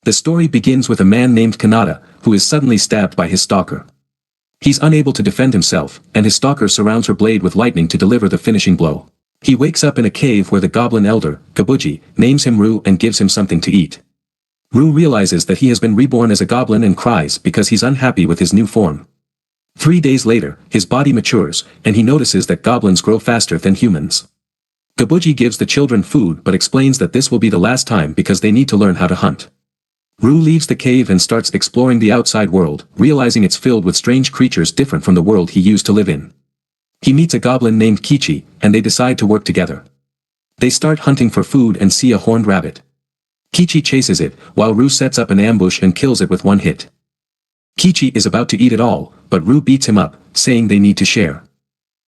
The story begins with a man named Kanata, who is suddenly stabbed by his stalker. He's unable to defend himself, and his stalker surrounds her blade with lightning to deliver the finishing blow. He wakes up in a cave where the goblin elder, Kabuji, names him Ru and gives him something to eat. Ru realizes that he has been reborn as a goblin and cries because he's unhappy with his new form. 3 days later, his body matures, and he notices that goblins grow faster than humans. Kabuji gives the children food but explains that this will be the last time because they need to learn how to hunt. Ru leaves the cave and starts exploring the outside world, realizing it's filled with strange creatures different from the world he used to live in. He meets a goblin named Kichi, and they decide to work together. They start hunting for food and see a horned rabbit. Kichi chases it, while Ru sets up an ambush and kills it with one hit. Kichi is about to eat it all, but Ru beats him up, saying they need to share.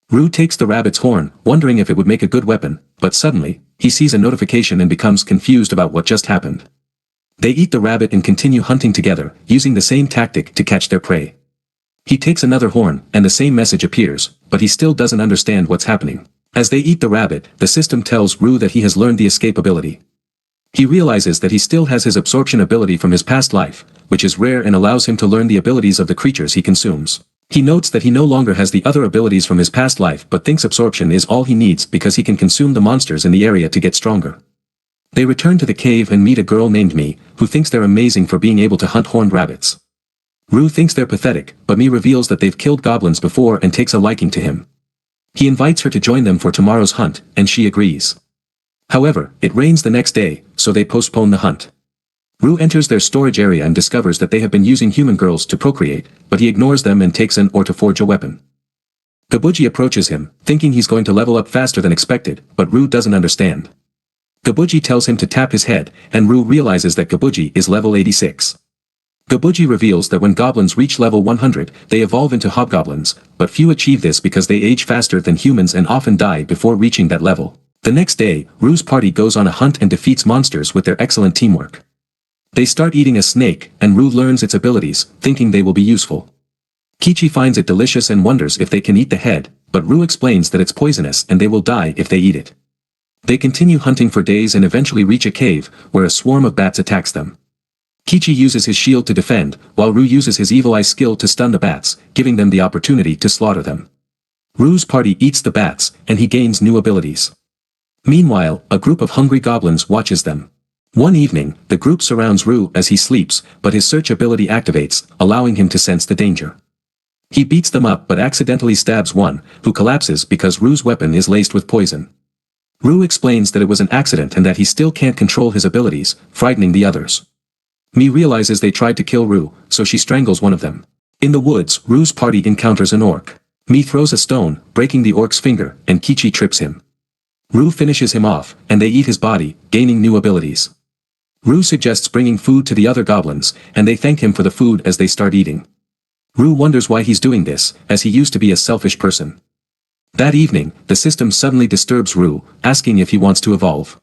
Ru takes the rabbit's horn, wondering if it would make a good weapon, but suddenly, he sees a notification and becomes confused about what just happened. They eat the rabbit and continue hunting together, using the same tactic to catch their prey. He takes another horn, and the same message appears, but he still doesn't understand what's happening. As they eat the rabbit, the system tells Ru that he has learned the escape ability. He realizes that he still has his absorption ability from his past life, which is rare and allows him to learn the abilities of the creatures he consumes. He notes that he no longer has the other abilities from his past life but thinks absorption is all he needs because he can consume the monsters in the area to get stronger. They return to the cave and meet a girl named Mi, who thinks they're amazing for being able to hunt horned rabbits. Ru thinks they're pathetic, but Mi reveals that they've killed goblins before and takes a liking to him. He invites her to join them for tomorrow's hunt, and she agrees. However, it rains the next day, so they postpone the hunt. Ru enters their storage area and discovers that they have been using human girls to procreate, but he ignores them and takes an ore to forge a weapon. Kabuji approaches him, thinking he's going to level up faster than expected, but Ru doesn't understand. Kabuji tells him to tap his head, and Ru realizes that Kabuji is level 86. Kabuji reveals that when goblins reach level 100, they evolve into hobgoblins, but few achieve this because they age faster than humans and often die before reaching that level. The next day, Ru's party goes on a hunt and defeats monsters with their excellent teamwork. They start eating a snake, and Ru learns its abilities, thinking they will be useful. Kichi finds it delicious and wonders if they can eat the head, but Ru explains that it's poisonous and they will die if they eat it. They continue hunting for days and eventually reach a cave, where a swarm of bats attacks them. Kichi uses his shield to defend, while Ru uses his evil eye skill to stun the bats, giving them the opportunity to slaughter them. Ru's party eats the bats, and he gains new abilities. Meanwhile, a group of hungry goblins watches them. One evening, the group surrounds Ru as he sleeps, but his search ability activates, allowing him to sense the danger. He beats them up but accidentally stabs one, who collapses because Ru's weapon is laced with poison. Ru explains that it was an accident and that he still can't control his abilities, frightening the others. Mi realizes they tried to kill Ru, so she strangles one of them. In the woods, Ru's party encounters an orc. Mi throws a stone, breaking the orc's finger, and Kichi trips him. Ru finishes him off, and they eat his body, gaining new abilities. Ru suggests bringing food to the other goblins, and they thank him for the food as they start eating. Ru wonders why he's doing this, as he used to be a selfish person. That evening, the system suddenly disturbs Ru, asking if he wants to evolve.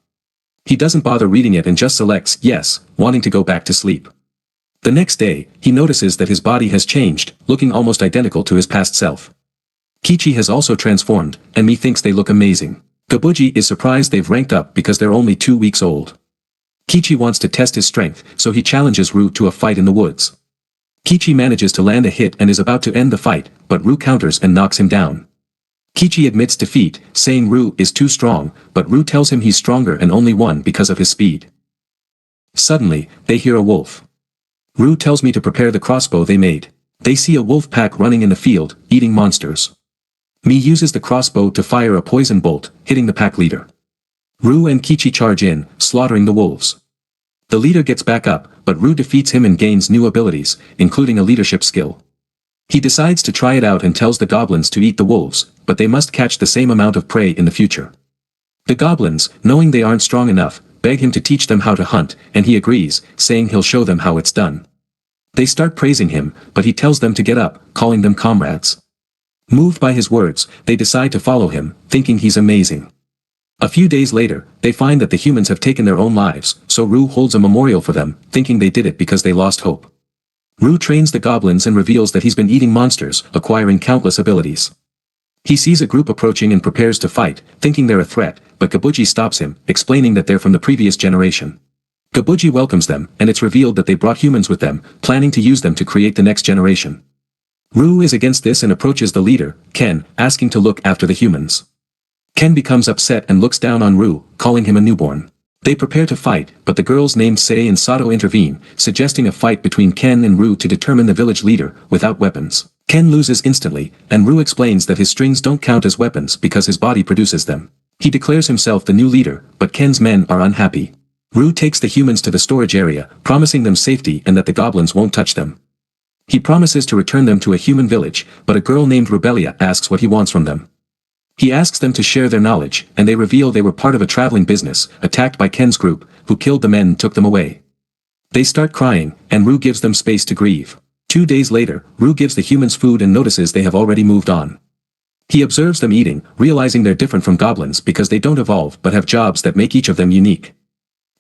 He doesn't bother reading it and just selects yes, wanting to go back to sleep. The next day, he notices that his body has changed, looking almost identical to his past self. Kichi has also transformed, and Mi thinks they look amazing. Kabuji is surprised they've ranked up because they're only 2 weeks old. Kichi wants to test his strength, so he challenges Ru to a fight in the woods. Kichi manages to land a hit and is about to end the fight, but Ru counters and knocks him down. Kichi admits defeat, saying Ru is too strong, but Ru tells him he's stronger and only won because of his speed. Suddenly, they hear a wolf. Ru tells me to prepare the crossbow they made. They see a wolf pack running in the field, eating monsters. Mi uses the crossbow to fire a poison bolt, hitting the pack leader. Ru and Kichi charge in, slaughtering the wolves. The leader gets back up, but Ru defeats him and gains new abilities, including a leadership skill. He decides to try it out and tells the goblins to eat the wolves, but they must catch the same amount of prey in the future. The goblins, knowing they aren't strong enough, beg him to teach them how to hunt, and he agrees, saying he'll show them how it's done. They start praising him, but he tells them to get up, calling them comrades. Moved by his words, they decide to follow him, thinking he's amazing. A few days later, they find that the humans have taken their own lives, so Ru holds a memorial for them, thinking they did it because they lost hope. Ru trains the goblins and reveals that he's been eating monsters, acquiring countless abilities. He sees a group approaching and prepares to fight, thinking they're a threat, but Kabuji stops him, explaining that they're from the previous generation. Gabuji welcomes them, and it's revealed that they brought humans with them, planning to use them to create the next generation. Rue is against this and approaches the leader, Ken, asking to look after the humans. Ken becomes upset and looks down on Rue, calling him a newborn. They prepare to fight, but the girls named Sei and Sato intervene, suggesting a fight between Ken and Rue to determine the village leader, without weapons. Ken loses instantly, and Rue explains that his strings don't count as weapons because his body produces them. He declares himself the new leader, but Ken's men are unhappy. Rue takes the humans to the storage area, promising them safety and that the goblins won't touch them. He promises to return them to a human village, but a girl named Rebellia asks what he wants from them. He asks them to share their knowledge, and they reveal they were part of a traveling business, attacked by Ken's group, who killed the men and took them away. They start crying, and Rue gives them space to grieve. 2 days later, Rue gives the humans food and notices they have already moved on. He observes them eating, realizing they're different from goblins because they don't evolve but have jobs that make each of them unique.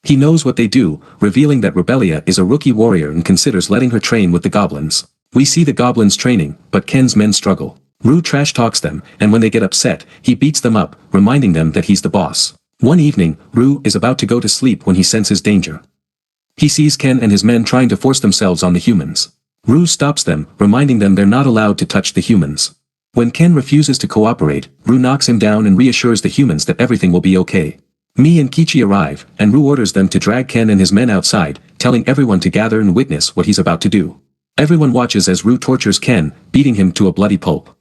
He knows what they do, revealing that Rebellia is a rookie warrior and considers letting her train with the goblins. We see the goblins training, but Ken's men struggle. Rue trash talks them, and when they get upset, he beats them up, reminding them that he's the boss. One evening, Rue is about to go to sleep when he senses danger. He sees Ken and his men trying to force themselves on the humans. Rue stops them, reminding them they're not allowed to touch the humans. When Ken refuses to cooperate, Rue knocks him down and reassures the humans that everything will be okay. Mi and Kichi arrive, and Rue orders them to drag Ken and his men outside, telling everyone to gather and witness what he's about to do. Everyone watches as Rue tortures Ken, beating him to a bloody pulp.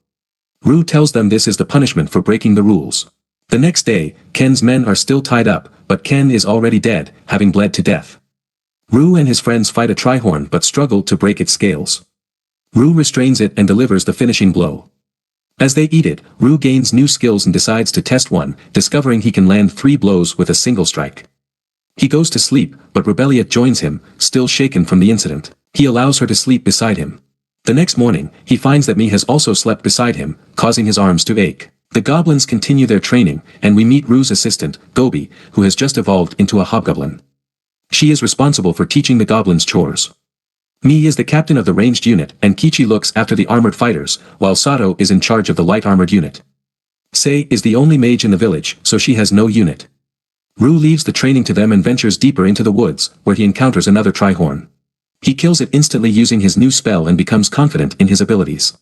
Rue tells them this is the punishment for breaking the rules. The next day, Ken's men are still tied up, but Ken is already dead, having bled to death. Rue and his friends fight a trihorn but struggle to break its scales. Rue restrains it and delivers the finishing blow. As they eat it, Rue gains new skills and decides to test one, discovering he can land 3 blows with a single strike. He goes to sleep, but Rebellia joins him, still shaken from the incident. He allows her to sleep beside him. The next morning, he finds that Mi has also slept beside him, causing his arms to ache. The goblins continue their training, and we meet Rue's assistant, Gobi, who has just evolved into a hobgoblin. She is responsible for teaching the goblins chores. Mi is the captain of the ranged unit, and Kichi looks after the armored fighters, while Sato is in charge of the light armored unit. Sei is the only mage in the village, so she has no unit. Rue leaves the training to them and ventures deeper into the woods, where he encounters another trihorn. He kills it instantly using his new spell and becomes confident in his abilities.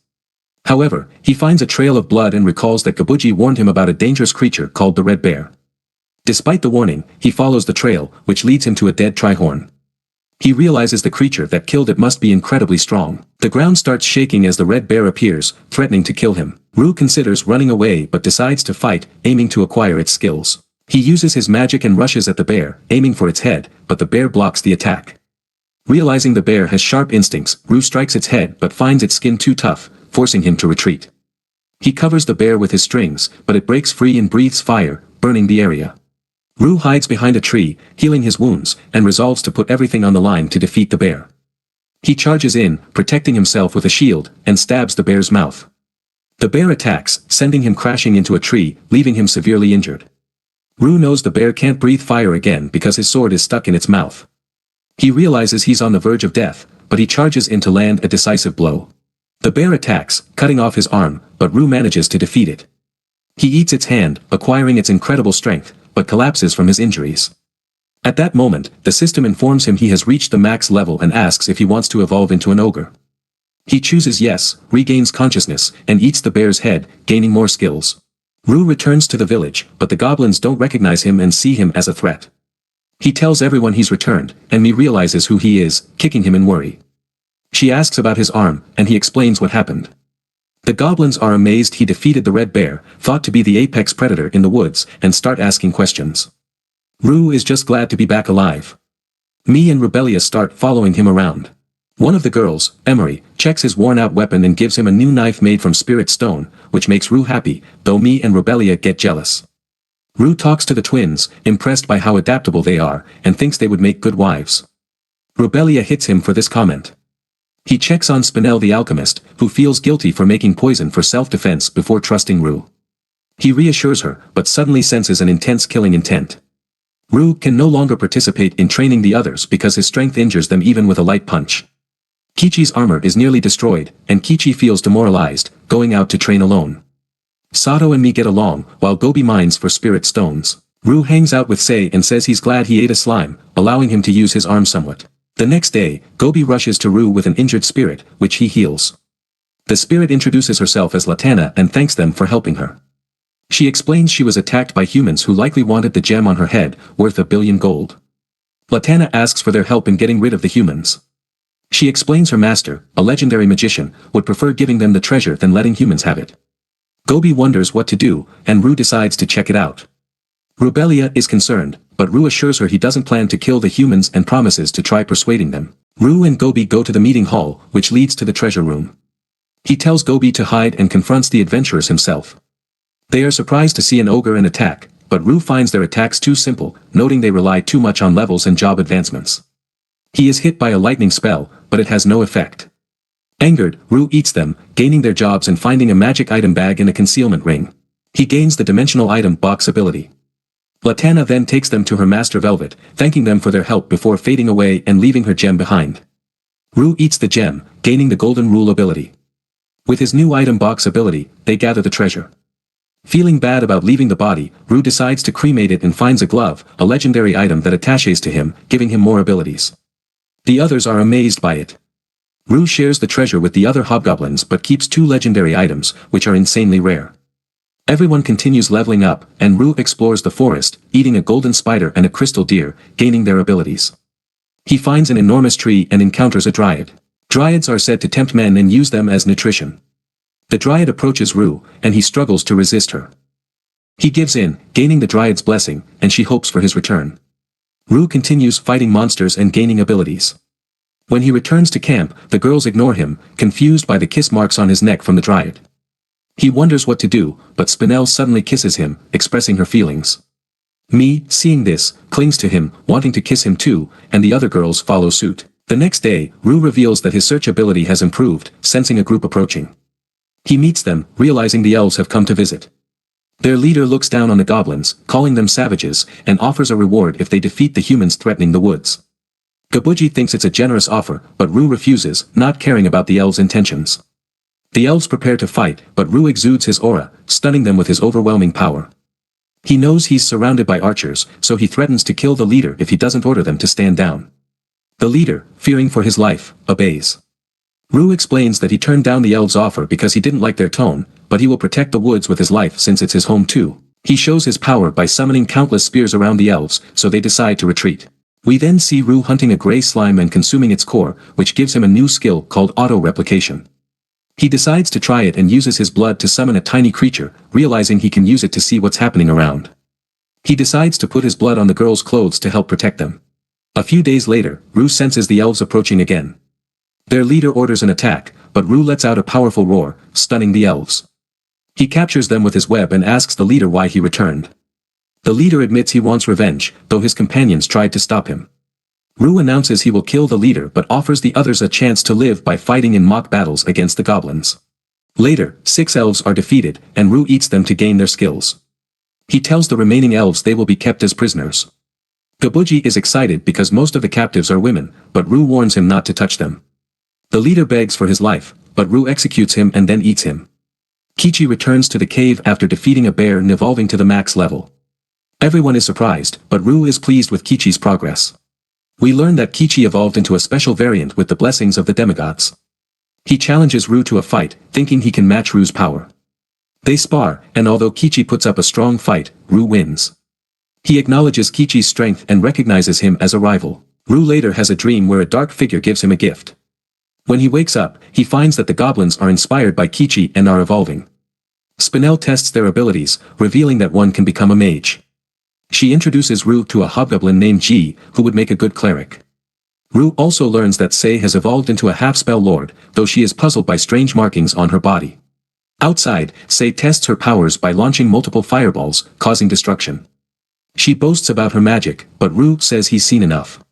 However, he finds a trail of blood and recalls that Gabuji warned him about a dangerous creature called the Red Bear. Despite the warning, he follows the trail, which leads him to a dead trihorn. He realizes the creature that killed it must be incredibly strong. The ground starts shaking as the Red Bear appears, threatening to kill him. Rue considers running away but decides to fight, aiming to acquire its skills. He uses his magic and rushes at the bear, aiming for its head, but the bear blocks the attack. Realizing the bear has sharp instincts, Rue strikes its head but finds its skin too tough, forcing him to retreat. He covers the bear with his strings, but it breaks free and breathes fire, burning the area. Rue hides behind a tree, healing his wounds, and resolves to put everything on the line to defeat the bear. He charges in, protecting himself with a shield, and stabs the bear's mouth. The bear attacks, sending him crashing into a tree, leaving him severely injured. Rue knows the bear can't breathe fire again because his sword is stuck in its mouth. He realizes he's on the verge of death, but he charges in to land a decisive blow. The bear attacks, cutting off his arm, but Rue manages to defeat it. He eats its hand, acquiring its incredible strength, but collapses from his injuries. At that moment, the system informs him he has reached the max level and asks if he wants to evolve into an ogre. He chooses yes, regains consciousness, and eats the bear's head, gaining more skills. Rue returns to the village, but the goblins don't recognize him and see him as a threat. He tells everyone he's returned, and Mi realizes who he is, kicking him in worry. She asks about his arm, and he explains what happened. The goblins are amazed he defeated the Red Bear, thought to be the apex predator in the woods, and start asking questions. Rue is just glad to be back alive. Mi and Rebellia start following him around. One of the girls, Emery, checks his worn-out weapon and gives him a new knife made from spirit stone, which makes Rue happy, though Mi and Rebellia get jealous. Rue talks to the twins, impressed by how adaptable they are, and thinks they would make good wives. Rebellia hits him for this comment. He checks on Spinel the alchemist, who feels guilty for making poison for self-defense before trusting Rue. He reassures her, but suddenly senses an intense killing intent. Rue can no longer participate in training the others because his strength injures them even with a light punch. Kichi's armor is nearly destroyed, and Kichi feels demoralized, going out to train alone. Sato and Mi get along, while Gobi mines for spirit stones. Rue hangs out with Sei and says he's glad he ate a slime, allowing him to use his arm somewhat. The next day, Gobi rushes to Rue with an injured spirit, which he heals. The spirit introduces herself as Latana and thanks them for helping her. She explains she was attacked by humans who likely wanted the gem on her head, worth 1 billion gold. Latana asks for their help in getting rid of the humans. She explains her master, a legendary magician, would prefer giving them the treasure than letting humans have it. Gobi wonders what to do, and Rue decides to check it out. Rubelia is concerned, but Rue assures her he doesn't plan to kill the humans and promises to try persuading them. Rue and Gobi go to the meeting hall, which leads to the treasure room. He tells Gobi to hide and confronts the adventurers himself. They are surprised to see an ogre and attack, but Rue finds their attacks too simple, noting they rely too much on levels and job advancements. He is hit by a lightning spell, but it has no effect. Angered, Rue eats them, gaining their jobs and finding a magic item bag in a concealment ring. He gains the dimensional item box ability. Latana then takes them to her master Velvet, thanking them for their help before fading away and leaving her gem behind. Rue eats the gem, gaining the golden rule ability. With his new item box ability, they gather the treasure. Feeling bad about leaving the body, Rue decides to cremate it and finds a glove, a legendary item that attaches to him, giving him more abilities. The others are amazed by it. Rue shares the treasure with the other hobgoblins but keeps 2 legendary items, which are insanely rare. Everyone continues leveling up, and Rue explores the forest, eating a golden spider and a crystal deer, gaining their abilities. He finds an enormous tree and encounters a dryad. Dryads are said to tempt men and use them as nutrition. The dryad approaches Rue, and he struggles to resist her. He gives in, gaining the dryad's blessing, and she hopes for his return. Rue continues fighting monsters and gaining abilities. When he returns to camp, the girls ignore him, confused by the kiss marks on his neck from the dryad. He wonders what to do, but Spinel suddenly kisses him, expressing her feelings. Mie, seeing this, clings to him, wanting to kiss him too, and the other girls follow suit. The next day, Rue reveals that his search ability has improved, sensing a group approaching. He meets them, realizing the elves have come to visit. Their leader looks down on the goblins, calling them savages, and offers a reward if they defeat the humans threatening the woods. Gabuji thinks it's a generous offer, but Rue refuses, not caring about the elves' intentions. The elves prepare to fight, but Rue exudes his aura, stunning them with his overwhelming power. He knows he's surrounded by archers, so he threatens to kill the leader if he doesn't order them to stand down. The leader, fearing for his life, obeys. Rue explains that he turned down the elves' offer because he didn't like their tone, but he will protect the woods with his life since it's his home too. He shows his power by summoning countless spears around the elves, so they decide to retreat. We then see Rue hunting a gray slime and consuming its core, which gives him a new skill called auto-replication. He decides to try it and uses his blood to summon a tiny creature, realizing he can use it to see what's happening around. He decides to put his blood on the girls' clothes to help protect them. A few days later, Rue senses the elves approaching again. Their leader orders an attack, but Rue lets out a powerful roar, stunning the elves. He captures them with his web and asks the leader why he returned. The leader admits he wants revenge, though his companions tried to stop him. Rue announces he will kill the leader but offers the others a chance to live by fighting in mock battles against the goblins. Later, 6 elves are defeated, and Rue eats them to gain their skills. He tells the remaining elves they will be kept as prisoners. Gabuji is excited because most of the captives are women, but Rue warns him not to touch them. The leader begs for his life, but Rue executes him and then eats him. Kichi returns to the cave after defeating a bear and evolving to the max level. Everyone is surprised, but Rue is pleased with Kichi's progress. We learn that Kichi evolved into a special variant with the blessings of the demigods. He challenges Rue to a fight, thinking he can match Rue's power. They spar, and although Kichi puts up a strong fight, Rue wins. He acknowledges Kichi's strength and recognizes him as a rival. Rue later has a dream where a dark figure gives him a gift. When he wakes up, he finds that the goblins are inspired by Kichi and are evolving. Spinel tests their abilities, revealing that one can become a mage. She introduces Rue to a hobgoblin named Ji, who would make a good cleric. Rue also learns that Sei has evolved into a half-spell lord, though she is puzzled by strange markings on her body. Outside, Sei tests her powers by launching multiple fireballs, causing destruction. She boasts about her magic, but Rue says he's seen enough.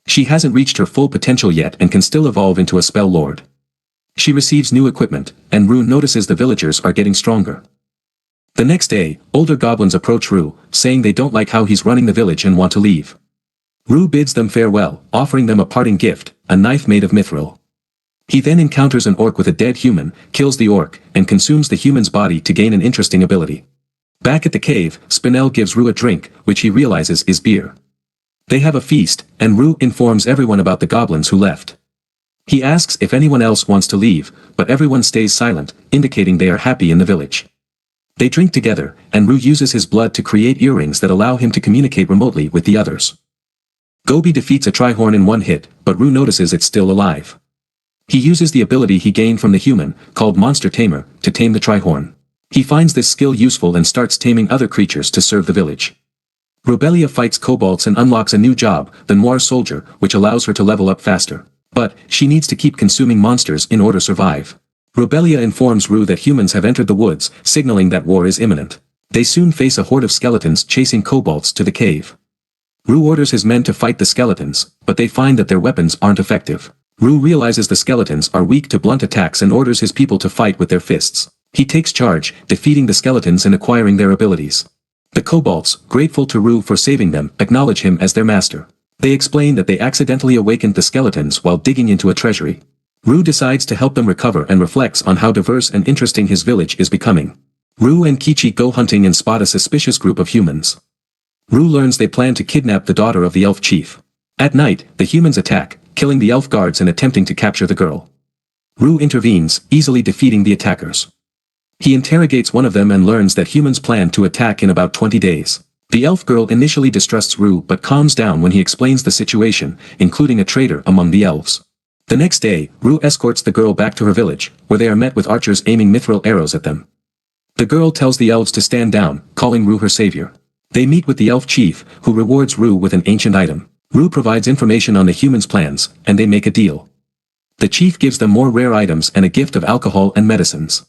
She hasn't reached her full potential yet and can still evolve into a spell lord. She receives new equipment, and Rue notices the villagers are getting stronger. The next day, older goblins approach Rue, saying they don't like how he's running the village and want to leave. Rue bids them farewell, offering them a parting gift, a knife made of mithril. He then encounters an orc with a dead human, kills the orc, and consumes the human's body to gain an interesting ability. Back at the cave, Spinel gives Rue a drink, which he realizes is beer. They have a feast, and Rue informs everyone about the goblins who left. He asks if anyone else wants to leave, but everyone stays silent, indicating they are happy in the village. They drink together, and Rue uses his blood to create earrings that allow him to communicate remotely with the others. Gobi defeats a Trihorn in one hit, but Rue notices it's still alive. He uses the ability he gained from the human, called Monster Tamer, to tame the Trihorn. He finds this skill useful and starts taming other creatures to serve the village. Robelia fights kobolds and unlocks a new job, the Noir Soldier, which allows her to level up faster. But, she needs to keep consuming monsters in order to survive. Robelia informs Rue that humans have entered the woods, signaling that war is imminent. They soon face a horde of skeletons chasing kobolds to the cave. Rue orders his men to fight the skeletons, but they find that their weapons aren't effective. Rue realizes the skeletons are weak to blunt attacks and orders his people to fight with their fists. He takes charge, defeating the skeletons and acquiring their abilities. The kobolds, grateful to Rue for saving them, acknowledge him as their master. They explain that they accidentally awakened the skeletons while digging into a treasury. Rue decides to help them recover and reflects on how diverse and interesting his village is becoming. Rue and Kichi go hunting and spot a suspicious group of humans. Rue learns they plan to kidnap the daughter of the elf chief. At night, the humans attack, killing the elf guards and attempting to capture the girl. Rue intervenes, easily defeating the attackers. He interrogates one of them and learns that humans plan to attack in about 20 days. The elf girl initially distrusts Rue but calms down when he explains the situation, including a traitor among the elves. The next day, Rue escorts the girl back to her village, where they are met with archers aiming mithril arrows at them. The girl tells the elves to stand down, calling Rue her savior. They meet with the elf chief, who rewards Rue with an ancient item. Rue provides information on the humans' plans, and they make a deal. The chief gives them more rare items and a gift of alcohol and medicines.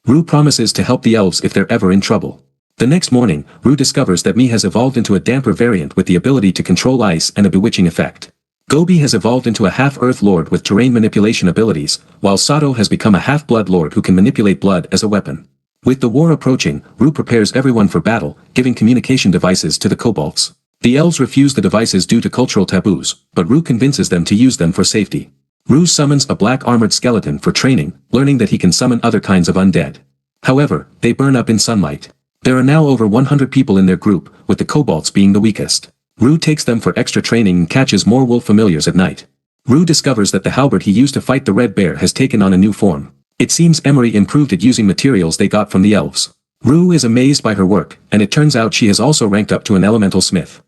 Rue promises to help the elves if they're ever in trouble. The next morning, Rue discovers that Mi has evolved into a damper variant with the ability to control ice and a bewitching effect. Gobi has evolved into a half-earth lord with terrain manipulation abilities, while Sato has become a half-blood lord who can manipulate blood as a weapon. With the war approaching, Rue prepares everyone for battle, giving communication devices to the kobolds. The elves refuse the devices due to cultural taboos, but Rue convinces them to use them for safety. Rue summons a black armored skeleton for training, learning that he can summon other kinds of undead. However, they burn up in sunlight. There are now over 100 people in their group, with the kobolds being the weakest. Rue takes them for extra training and catches more wolf familiars at night. Rue discovers that the halberd he used to fight the red bear has taken on a new form. It seems Emery improved at using materials they got from the elves. Rue is amazed by her work, and it turns out she has also ranked up to an elemental smith.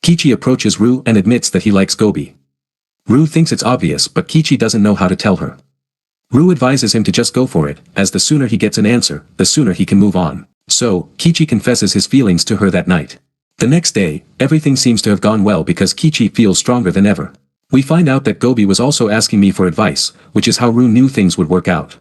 Kichi approaches Rue and admits that he likes Gobi. Rue thinks it's obvious but Kichi doesn't know how to tell her. Rue advises him to just go for it, as the sooner he gets an answer, the sooner he can move on. So, Kichi confesses his feelings to her that night. The next day, everything seems to have gone well because Kichi feels stronger than ever. We find out that Gobi was also asking me for advice, which is how Rue knew things would work out.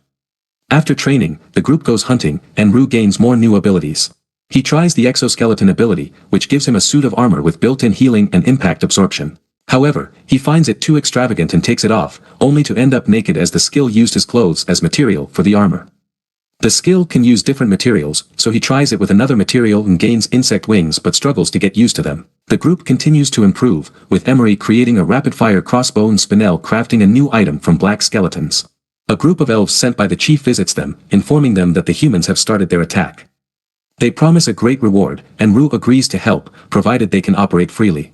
After training, the group goes hunting, and Rue gains more new abilities. He tries the exoskeleton ability, which gives him a suit of armor with built-in healing and impact absorption. However, he finds it too extravagant and takes it off, only to end up naked as the skill used his clothes as material for the armor. The skill can use different materials, so he tries it with another material and gains insect wings but struggles to get used to them. The group continues to improve, with Emery creating a rapid-fire crossbow and Spinel crafting a new item from black skeletons. A group of elves sent by the chief visits them, informing them that the humans have started their attack. They promise a great reward, and Rue agrees to help, provided they can operate freely.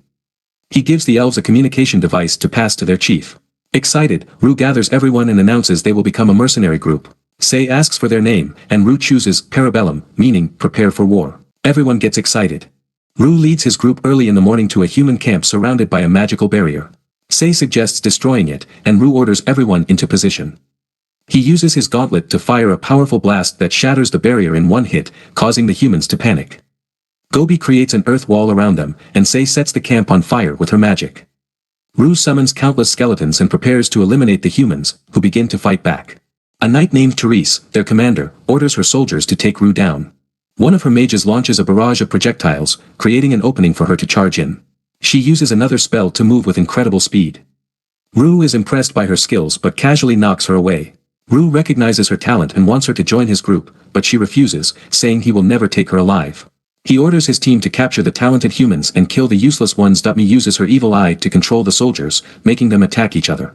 He gives the elves a communication device to pass to their chief. Excited, Rue gathers everyone and announces they will become a mercenary group. Sei asks for their name, and Rue chooses Parabellum, meaning prepare for war. Everyone gets excited. Rue leads his group early in the morning to a human camp surrounded by a magical barrier. Sei suggests destroying it, and Rue orders everyone into position. He uses his gauntlet to fire a powerful blast that shatters the barrier in one hit, causing the humans to panic. Gobi creates an earth wall around them, and Sei sets the camp on fire with her magic. Rue summons countless skeletons and prepares to eliminate the humans, who begin to fight back. A knight named Therese, their commander, orders her soldiers to take Rue down. One of her mages launches a barrage of projectiles, creating an opening for her to charge in. She uses another spell to move with incredible speed. Rue is impressed by her skills but casually knocks her away. Rue recognizes her talent and wants her to join his group, but she refuses, saying he will never take her alive. He orders his team to capture the talented humans and kill the useless ones. Mi uses her evil eye to control the soldiers, making them attack each other.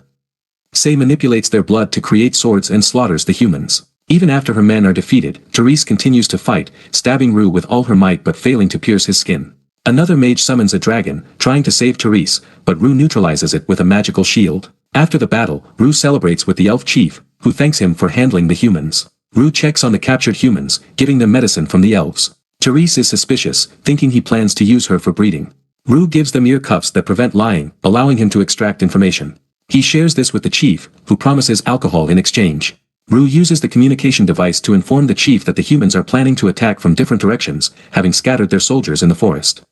Sei manipulates their blood to create swords and slaughters the humans. Even after her men are defeated, Therese continues to fight, stabbing Rue with all her might but failing to pierce his skin. Another mage summons a dragon, trying to save Therese, but Rue neutralizes it with a magical shield. After the battle, Rue celebrates with the elf chief, who thanks him for handling the humans. Rue checks on the captured humans, giving them medicine from the elves. Therese is suspicious, thinking he plans to use her for breeding. Rue gives them ear cuffs that prevent lying, allowing him to extract information. He shares this with the chief, who promises alcohol in exchange. Rue uses the communication device to inform the chief that the humans are planning to attack from different directions, having scattered their soldiers in the forest.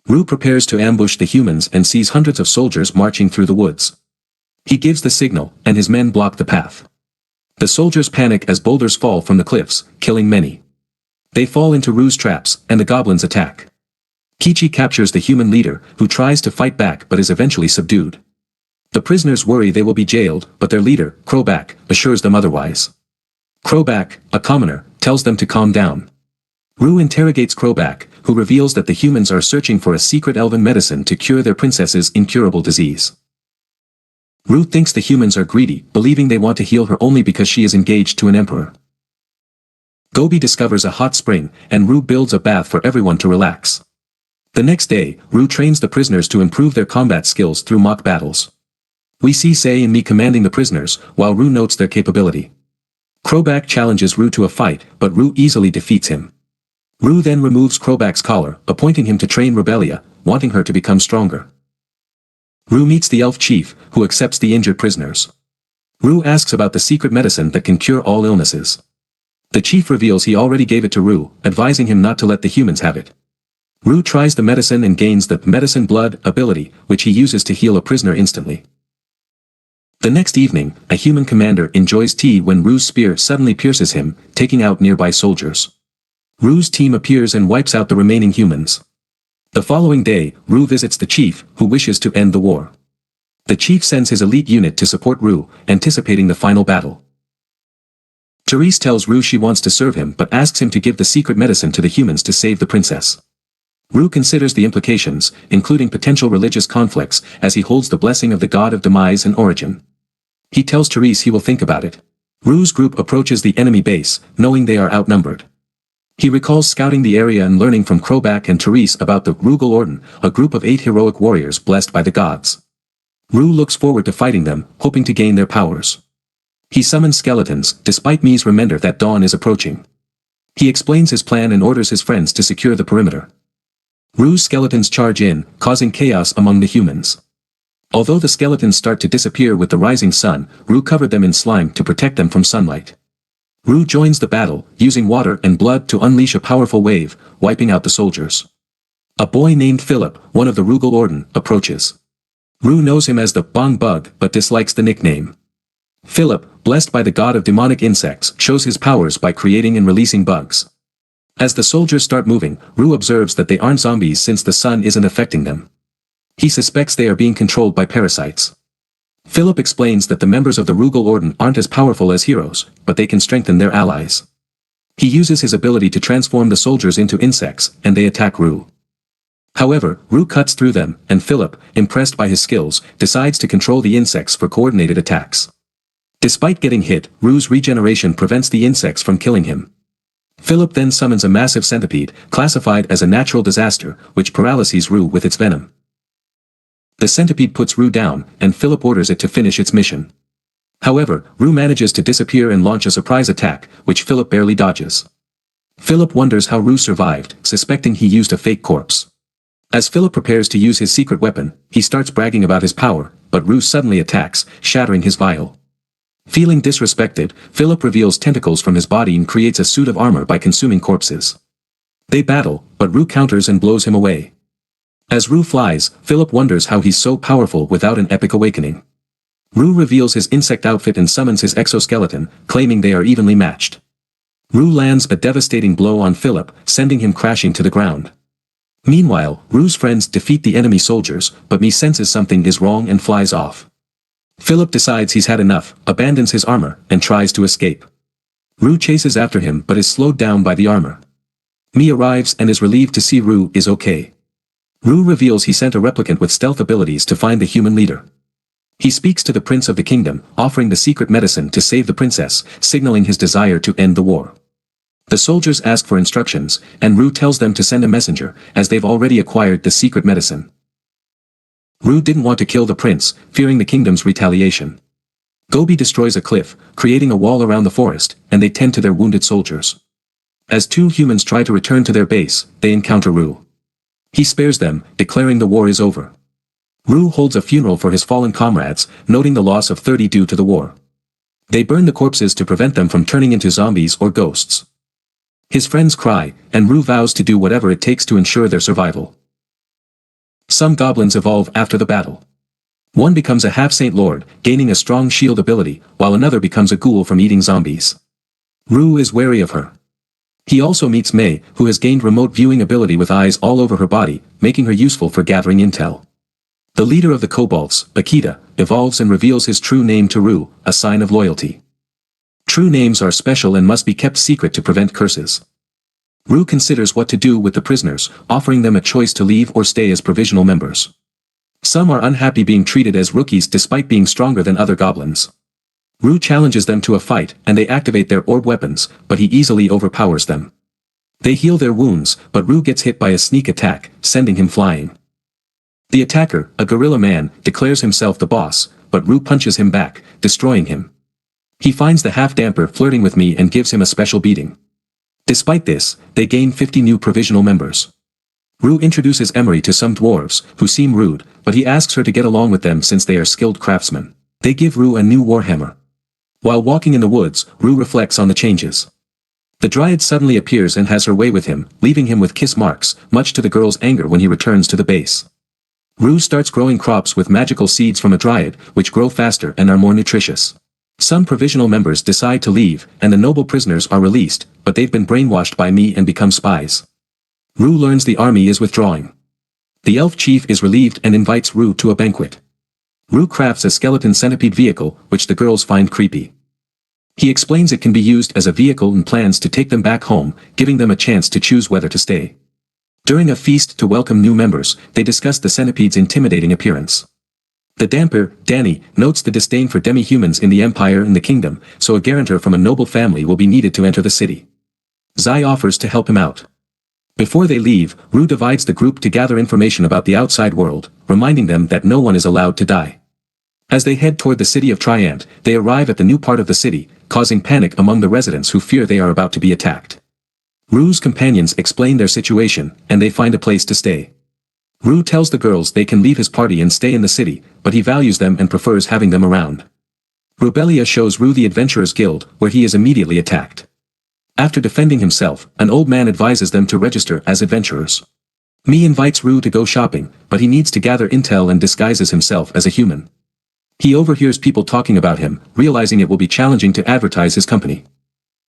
Rue prepares to ambush the humans and sees hundreds of soldiers marching through the woods. He gives the signal, and his men block the path. The soldiers panic as boulders fall from the cliffs, killing many. They fall into Rue's traps, and the goblins attack. Kichi captures the human leader, who tries to fight back but is eventually subdued. The prisoners worry they will be jailed, but their leader, Crowback, assures them otherwise. Crowback, a commoner, tells them to calm down. Rue interrogates Crowback, who reveals that the humans are searching for a secret elven medicine to cure their princess's incurable disease. Rue thinks the humans are greedy, believing they want to heal her only because she is engaged to an emperor. Gobi discovers a hot spring, and Rue builds a bath for everyone to relax. The next day, Rue trains the prisoners to improve their combat skills through mock battles. We see Sei and Mi commanding the prisoners, while Rue notes their capability. Crowback challenges Rue to a fight, but Rue easily defeats him. Rue then removes Crowback's collar, appointing him to train Rebelia, wanting her to become stronger. Rue meets the elf chief, who accepts the injured prisoners. Rue asks about the secret medicine that can cure all illnesses. The chief reveals he already gave it to Rue, advising him not to let the humans have it. Rue tries the medicine and gains the medicine blood ability, which he uses to heal a prisoner instantly. The next evening, a human commander enjoys tea when Rue's spear suddenly pierces him, taking out nearby soldiers. Rue's team appears and wipes out the remaining humans. The following day, Rue visits the chief, who wishes to end the war. The chief sends his elite unit to support Rue, anticipating the final battle. Therese tells Rue she wants to serve him but asks him to give the secret medicine to the humans to save the princess. Rue considers the implications, including potential religious conflicts, as he holds the blessing of the god of demise and origin. He tells Therese he will think about it. Rue's group approaches the enemy base, knowing they are outnumbered. He recalls scouting the area and learning from Crowback and Therese about the Rugal Orden, a group of 8 heroic warriors blessed by the gods. Rue looks forward to fighting them, hoping to gain their powers. He summons skeletons, despite Mi's reminder that dawn is approaching. He explains his plan and orders his friends to secure the perimeter. Rue's skeletons charge in, causing chaos among the humans. Although the skeletons start to disappear with the rising sun, Rue covered them in slime to protect them from sunlight. Rue joins the battle, using water and blood to unleash a powerful wave, wiping out the soldiers. A boy named Philip, one of the Rugal Orden, approaches. Rue knows him as the Bong Bug but dislikes the nickname. Philip, blessed by the god of demonic insects, shows his powers by creating and releasing bugs. As the soldiers start moving, Rue observes that they aren't zombies since the sun isn't affecting them. He suspects they are being controlled by parasites. Philip explains that the members of the Rugal Orden aren't as powerful as heroes, but they can strengthen their allies. He uses his ability to transform the soldiers into insects, and they attack Rue. However, Rue cuts through them, and Philip, impressed by his skills, decides to control the insects for coordinated attacks. Despite getting hit, Rue's regeneration prevents the insects from killing him. Philip then summons a massive centipede, classified as a natural disaster, which paralyses Rue with its venom. The centipede puts Rue down, and Philip orders it to finish its mission. However, Rue manages to disappear and launch a surprise attack, which Philip barely dodges. Philip wonders how Rue survived, suspecting he used a fake corpse. As Philip prepares to use his secret weapon, he starts bragging about his power, but Rue suddenly attacks, shattering his vial. Feeling disrespected, Philip reveals tentacles from his body and creates a suit of armor by consuming corpses. They battle, but Rue counters and blows him away. As Rue flies, Philip wonders how he's so powerful without an epic awakening. Rue reveals his insect outfit and summons his exoskeleton, claiming they are evenly matched. Rue lands a devastating blow on Philip, sending him crashing to the ground. Meanwhile, Rue's friends defeat the enemy soldiers, but Mi senses something is wrong and flies off. Philip decides he's had enough, abandons his armor, and tries to escape. Rue chases after him but is slowed down by the armor. Mi arrives and is relieved to see Rue is okay. Rue reveals he sent a replicant with stealth abilities to find the human leader. He speaks to the prince of the kingdom, offering the secret medicine to save the princess, signaling his desire to end the war. The soldiers ask for instructions, and Rue tells them to send a messenger, as they've already acquired the secret medicine. Rue didn't want to kill the prince, fearing the kingdom's retaliation. Gobi destroys a cliff, creating a wall around the forest, and they tend to their wounded soldiers. As two humans try to return to their base, they encounter Rue. He spares them, declaring the war is over. Rue holds a funeral for his fallen comrades, noting the loss of 30 due to the war. They burn the corpses to prevent them from turning into zombies or ghosts. His friends cry, and Rue vows to do whatever it takes to ensure their survival. Some goblins evolve after the battle. One becomes a half-saint lord, gaining a strong shield ability, while another becomes a ghoul from eating zombies. Rue is wary of her. He also meets Mei, who has gained remote viewing ability with eyes all over her body, making her useful for gathering intel. The leader of the kobolds, Akita, evolves and reveals his true name to Rue, a sign of loyalty. True names are special and must be kept secret to prevent curses. Rue considers what to do with the prisoners, offering them a choice to leave or stay as provisional members. Some are unhappy being treated as rookies despite being stronger than other goblins. Rue challenges them to a fight, and they activate their orb weapons, but he easily overpowers them. They heal their wounds, but Rue gets hit by a sneak attack, sending him flying. The attacker, a gorilla man, declares himself the boss, but Rue punches him back, destroying him. He finds the half-damper flirting with me and gives him a special beating. Despite this, they gain 50 new provisional members. Rue introduces Emery to some dwarves, who seem rude, but he asks her to get along with them since they are skilled craftsmen. They give Rue a new warhammer. While walking in the woods, Rue reflects on the changes. The dryad suddenly appears and has her way with him, leaving him with kiss marks, much to the girl's anger when he returns to the base. Rue starts growing crops with magical seeds from a dryad, which grow faster and are more nutritious. Some provisional members decide to leave, and the noble prisoners are released, but they've been brainwashed by me and become spies. Rue learns the army is withdrawing. The elf chief is relieved and invites Rue to a banquet. Rue crafts a skeleton centipede vehicle, which the girls find creepy. He explains it can be used as a vehicle and plans to take them back home, giving them a chance to choose whether to stay. During a feast to welcome new members, they discuss the centipede's intimidating appearance. The damper, Danny, notes the disdain for demi-humans in the Empire and the Kingdom, so a guarantor from a noble family will be needed to enter the city. Zai offers to help him out. Before they leave, Rue divides the group to gather information about the outside world, reminding them that no one is allowed to die. As they head toward the city of Triant, they arrive at the new part of the city, causing panic among the residents who fear they are about to be attacked. Rue's companions explain their situation, and they find a place to stay. Rue tells the girls they can leave his party and stay in the city, but he values them and prefers having them around. Rubelia shows Rue the Adventurers Guild, where he is immediately attacked. After defending himself, an old man advises them to register as adventurers. Mei invites Rue to go shopping, but he needs to gather intel and disguises himself as a human. He overhears people talking about him, realizing it will be challenging to advertise his company.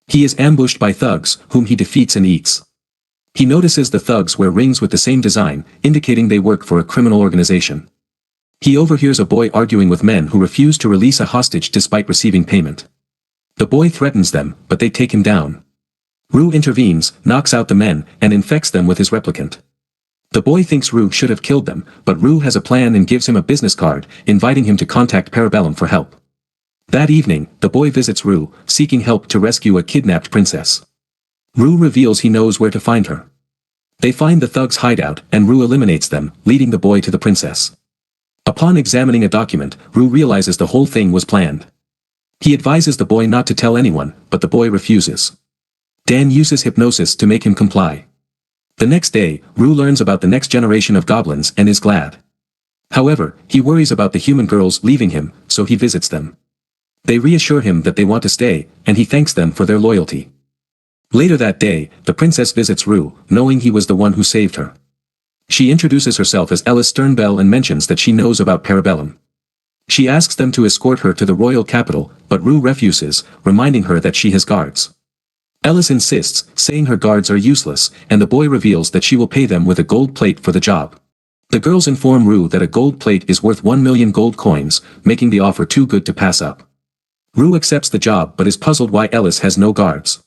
He is ambushed by thugs, whom he defeats and eats. He notices the thugs wear rings with the same design, indicating they work for a criminal organization. He overhears a boy arguing with men who refuse to release a hostage despite receiving payment. The boy threatens them, but they take him down. Rue intervenes, knocks out the men, and infects them with his replicant. The boy thinks Rue should have killed them, but Rue has a plan and gives him a business card, inviting him to contact Parabellum for help. That evening, the boy visits Rue, seeking help to rescue a kidnapped princess. Rue reveals he knows where to find her. They find the thugs' hideout, and Rue eliminates them, leading the boy to the princess. Upon examining a document, Rue realizes the whole thing was planned. He advises the boy not to tell anyone, but the boy refuses. Dan uses hypnosis to make him comply. The next day, Rue learns about the next generation of goblins and is glad. However, he worries about the human girls leaving him, so he visits them. They reassure him that they want to stay, and he thanks them for their loyalty. Later that day, the princess visits Rue, knowing he was the one who saved her. She introduces herself as Ellis Sternbell and mentions that she knows about Parabellum. She asks them to escort her to the royal capital, but Rue refuses, reminding her that she has guards. Ellis insists, saying her guards are useless, and the boy reveals that she will pay them with a gold plate for the job. The girls inform Rue that a gold plate is worth 1 million gold coins, making the offer too good to pass up. Rue accepts the job but is puzzled why Ellis has no guards.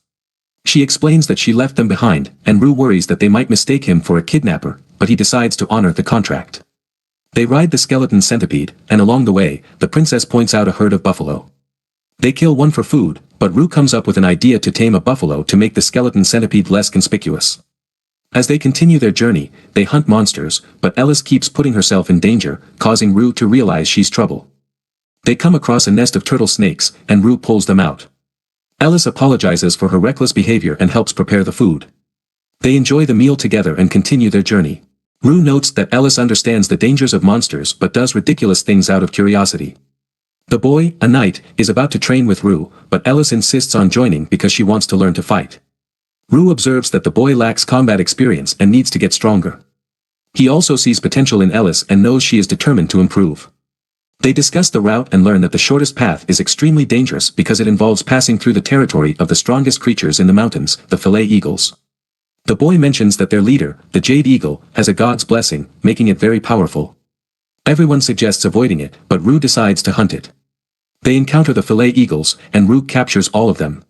She explains that she left them behind, and Rue worries that they might mistake him for a kidnapper, but he decides to honor the contract. They ride the skeleton centipede, and along the way, the princess points out a herd of buffalo. They kill one for food, but Rue comes up with an idea to tame a buffalo to make the skeleton centipede less conspicuous. As they continue their journey, they hunt monsters, but Ellis keeps putting herself in danger, causing Rue to realize she's trouble. They come across a nest of turtle snakes, and Rue pulls them out. Ellis apologizes for her reckless behavior and helps prepare the food. They enjoy the meal together and continue their journey. Rue notes that Ellis understands the dangers of monsters but does ridiculous things out of curiosity. The boy, a knight, is about to train with Rue, but Ellis insists on joining because she wants to learn to fight. Rue observes that the boy lacks combat experience and needs to get stronger. He also sees potential in Ellis and knows she is determined to improve. They discuss the route and learn that the shortest path is extremely dangerous because it involves passing through the territory of the strongest creatures in the mountains, the fillet eagles. The boy mentions that their leader, the jade eagle, has a god's blessing, making it very powerful. Everyone suggests avoiding it, but Rue decides to hunt it. They encounter the fillet eagles, and Rue captures all of them.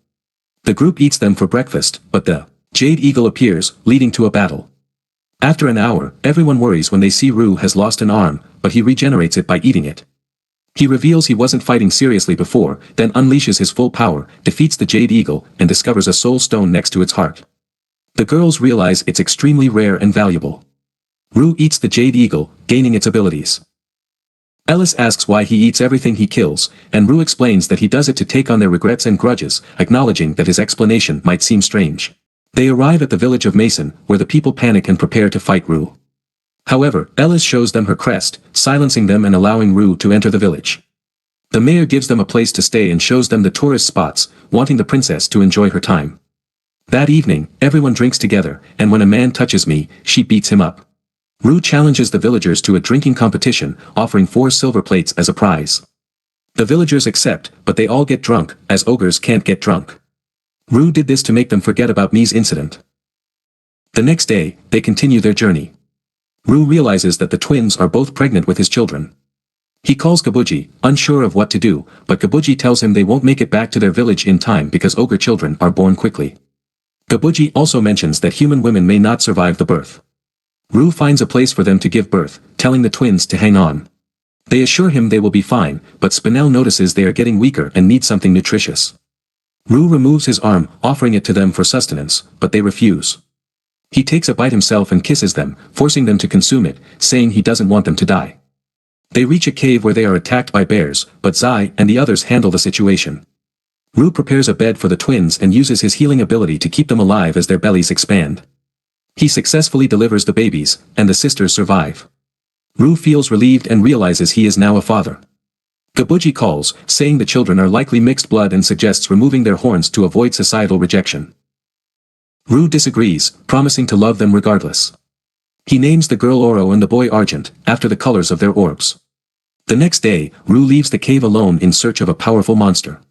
The group eats them for breakfast, but the jade eagle appears, leading to a battle. After an hour, everyone worries when they see Rue has lost an arm, but he regenerates it by eating it. He reveals he wasn't fighting seriously before, then unleashes his full power, defeats the jade eagle, and discovers a soul stone next to its heart. The girls realize it's extremely rare and valuable. Rue eats the jade eagle, gaining its abilities. Ellis asks why he eats everything he kills, and Rue explains that he does it to take on their regrets and grudges, acknowledging that his explanation might seem strange. They arrive at the village of Mason, where the people panic and prepare to fight Rue. However, Ellis shows them her crest, silencing them and allowing Rue to enter the village. The mayor gives them a place to stay and shows them the tourist spots, wanting the princess to enjoy her time. That evening, everyone drinks together, and when a man touches me, she beats him up. Rue challenges the villagers to a drinking competition, offering 4 silver plates as a prize. The villagers accept, but they all get drunk, as ogres can't get drunk. Rue did this to make them forget about Mi's incident. The next day, they continue their journey. Rue realizes that the twins are both pregnant with his children. He calls Kabuji, unsure of what to do, but Kabuji tells him they won't make it back to their village in time because ogre children are born quickly. Kabuji also mentions that human women may not survive the birth. Rue finds a place for them to give birth, telling the twins to hang on. They assure him they will be fine, but Spinel notices they are getting weaker and need something nutritious. Rue removes his arm, offering it to them for sustenance, but they refuse. He takes a bite himself and kisses them, forcing them to consume it, saying he doesn't want them to die. They reach a cave where they are attacked by bears, but Zai and the others handle the situation. Rue prepares a bed for the twins and uses his healing ability to keep them alive as their bellies expand. He successfully delivers the babies, and the sisters survive. Rue feels relieved and realizes he is now a father. Kabuji calls, saying the children are likely mixed blood and suggests removing their horns to avoid societal rejection. Rue disagrees, promising to love them regardless. He names the girl Oro and the boy Argent, after the colors of their orbs. The next day, Rue leaves the cave alone in search of a powerful monster.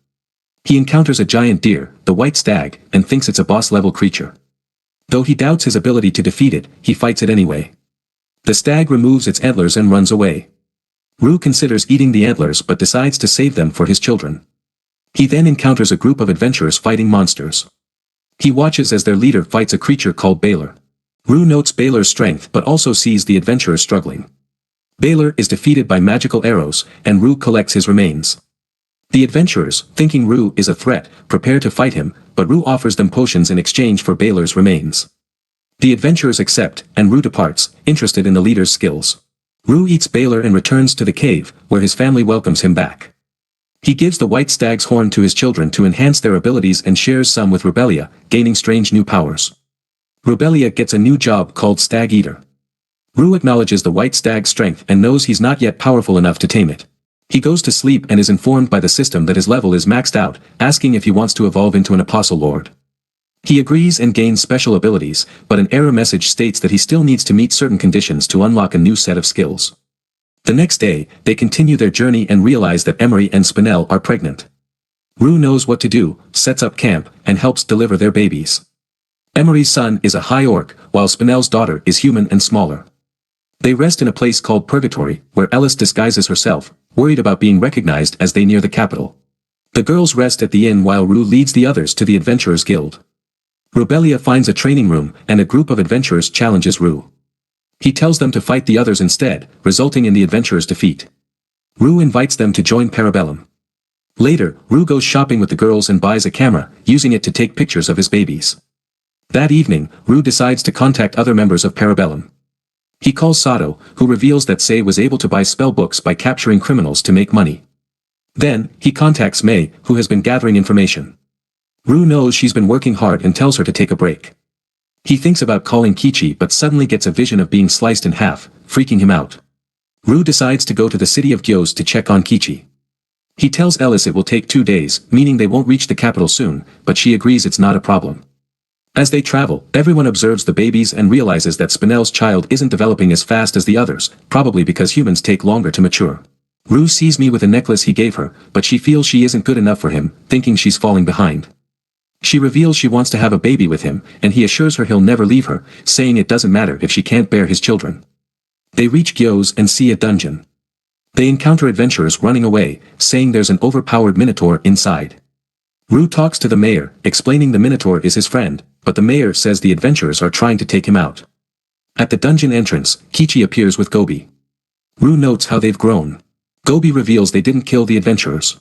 He encounters a giant deer, the white stag, and thinks it's a boss-level creature. Though he doubts his ability to defeat it, he fights it anyway. The stag removes its antlers and runs away. Rue considers eating the antlers but decides to save them for his children. He then encounters a group of adventurers fighting monsters. He watches as their leader fights a creature called Baylor. Rue notes Baylor's strength but also sees the adventurers struggling. Baylor is defeated by magical arrows, and Rue collects his remains. The adventurers, thinking Rue is a threat, prepare to fight him, but Rue offers them potions in exchange for Baylor's remains. The adventurers accept, and Rue departs, interested in the leader's skills. Rue eats Baylor and returns to the cave, where his family welcomes him back. He gives the white stag's horn to his children to enhance their abilities and shares some with Rebellia, gaining strange new powers. Rebellia gets a new job called Stag Eater. Rue acknowledges the white stag's strength and knows he's not yet powerful enough to tame it. He goes to sleep and is informed by the system that his level is maxed out, asking if he wants to evolve into an Apostle Lord. He agrees and gains special abilities, but an error message states that he still needs to meet certain conditions to unlock a new set of skills. The next day, they continue their journey and realize that Emery and Spinel are pregnant. Rue knows what to do, sets up camp, and helps deliver their babies. Emery's son is a high orc, while Spinel's daughter is human and smaller. They rest in a place called Purgatory, where Ellis disguises herself, worried about being recognized as they near the capital. The girls rest at the inn while Rue leads the others to the Adventurers Guild. Rebellia finds a training room, and a group of adventurers challenges Rue. He tells them to fight the others instead, resulting in the adventurers' defeat. Rue invites them to join Parabellum. Later, Rue goes shopping with the girls and buys a camera, using it to take pictures of his babies. That evening, Rue decides to contact other members of Parabellum. He calls Sato, who reveals that Sei was able to buy spell books by capturing criminals to make money. Then, he contacts Mei, who has been gathering information. Rue knows she's been working hard and tells her to take a break. He thinks about calling Kichi but suddenly gets a vision of being sliced in half, freaking him out. Rue decides to go to the city of Gyos to check on Kichi. He tells Ellis it will take 2 days, meaning they won't reach the capital soon, but she agrees it's not a problem. As they travel, everyone observes the babies and realizes that Spinel's child isn't developing as fast as the others, probably because humans take longer to mature. Rue sees me with a necklace he gave her, but she feels she isn't good enough for him, thinking she's falling behind. She reveals she wants to have a baby with him, and he assures her he'll never leave her, saying it doesn't matter if she can't bear his children. They reach Gyos and see a dungeon. They encounter adventurers running away, saying there's an overpowered minotaur inside. Rue talks to the mayor, explaining the minotaur is his friend, but the mayor says the adventurers are trying to take him out. At the dungeon entrance, Kichi appears with Gobi. Rue notes how they've grown. Gobi reveals they didn't kill the adventurers.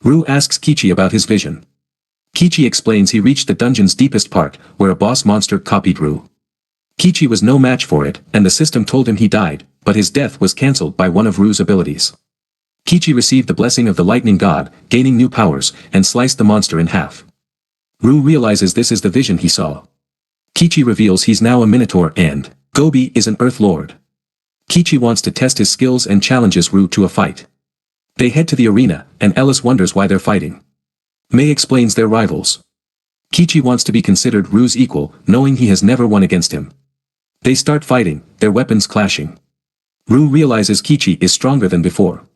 Rue asks Kichi about his vision. Kichi explains he reached the dungeon's deepest part, where a boss monster copied Rue. Kichi was no match for it, and the system told him he died, but his death was cancelled by one of Rue's abilities. Kichi received the blessing of the lightning god, gaining new powers, and sliced the monster in half. Rue realizes this is the vision he saw. Kichi reveals he's now a minotaur and Gobi is an earth lord. Kichi wants to test his skills and challenges Rue to a fight. They head to the arena, and Ellis wonders why they're fighting. Mei explains they're rivals. Kichi wants to be considered Rue's equal, knowing he has never won against him. They start fighting, their weapons clashing. Rue realizes Kichi is stronger than before.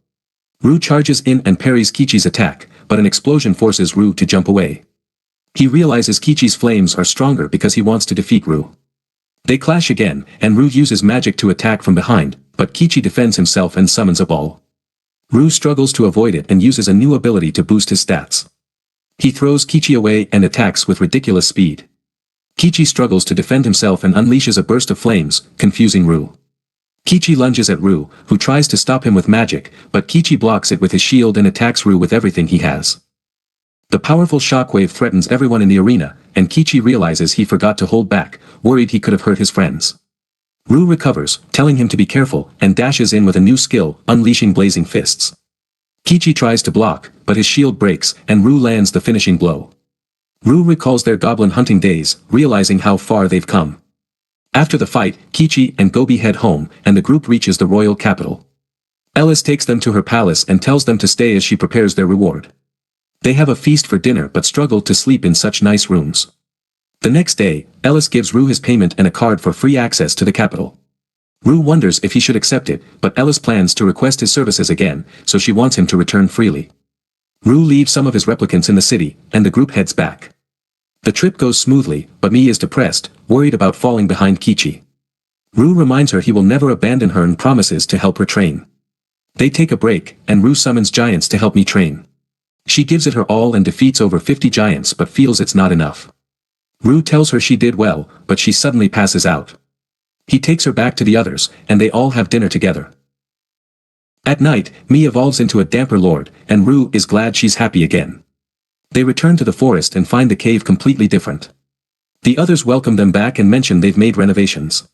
Rue charges in and parries Kichi's attack, but an explosion forces Rue to jump away. He realizes Kichi's flames are stronger because he wants to defeat Rue. They clash again, and Rue uses magic to attack from behind, but Kichi defends himself and summons a ball. Rue struggles to avoid it and uses a new ability to boost his stats. He throws Kichi away and attacks with ridiculous speed. Kichi struggles to defend himself and unleashes a burst of flames, confusing Rue. Kichi lunges at Rue, who tries to stop him with magic, but Kichi blocks it with his shield and attacks Rue with everything he has. The powerful shockwave threatens everyone in the arena, and Kichi realizes he forgot to hold back, worried he could have hurt his friends. Rue recovers, telling him to be careful, and dashes in with a new skill, unleashing blazing fists. Kichi tries to block, but his shield breaks, and Rue lands the finishing blow. Rue recalls their goblin hunting days, realizing how far they've come. After the fight, Kichi and Gobi head home, and the group reaches the royal capital. Ellis takes them to her palace and tells them to stay as she prepares their reward. They have a feast for dinner but struggle to sleep in such nice rooms. The next day, Ellis gives Rue his payment and a card for free access to the capital. Rue wonders if he should accept it, but Ellis plans to request his services again, so she wants him to return freely. Rue leaves some of his replicants in the city, and the group heads back. The trip goes smoothly, but Mei is depressed, worried about falling behind Kichi. Rue reminds her he will never abandon her and promises to help her train. They take a break, and Rue summons giants to help me train. She gives it her all and defeats over 50 giants but feels it's not enough. Rue tells her she did well, but she suddenly passes out. He takes her back to the others, and they all have dinner together. At night, Mei evolves into a damper lord, and Rue is glad she's happy again. They return to the forest and find the cave completely different. The others welcome them back and mention they've made renovations.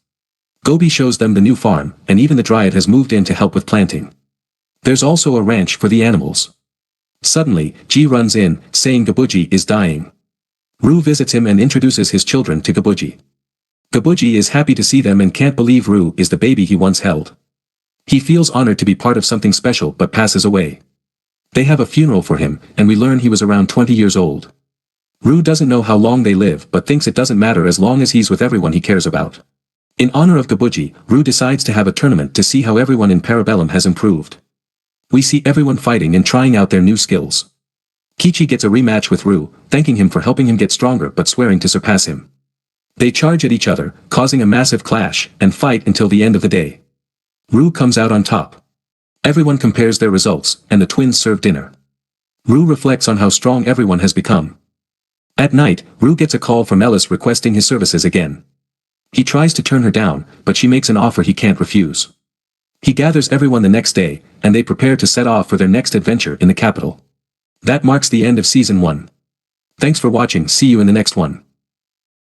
Gobi shows them the new farm, and even the dryad has moved in to help with planting. There's also a ranch for the animals. Suddenly, Ji runs in, saying Gabuji is dying. Rue visits him and introduces his children to Gabuji. Gabuji is happy to see them and can't believe Rue is the baby he once held. He feels honored to be part of something special but passes away. They have a funeral for him, and we learn he was around 20 years old. Rue doesn't know how long they live but thinks it doesn't matter as long as he's with everyone he cares about. In honor of Gabuji, Rue decides to have a tournament to see how everyone in Parabellum has improved. We see everyone fighting and trying out their new skills. Kichi gets a rematch with Rue, thanking him for helping him get stronger but swearing to surpass him. They charge at each other, causing a massive clash, and fight until the end of the day. Rue comes out on top. Everyone compares their results, and the twins serve dinner. Rue reflects on how strong everyone has become. At night, Rue gets a call from Ellis requesting his services again. He tries to turn her down, but she makes an offer he can't refuse. He gathers everyone the next day, and they prepare to set off for their next adventure in the capital. That marks the end of Season 1. Thanks for watching, see you in the next one.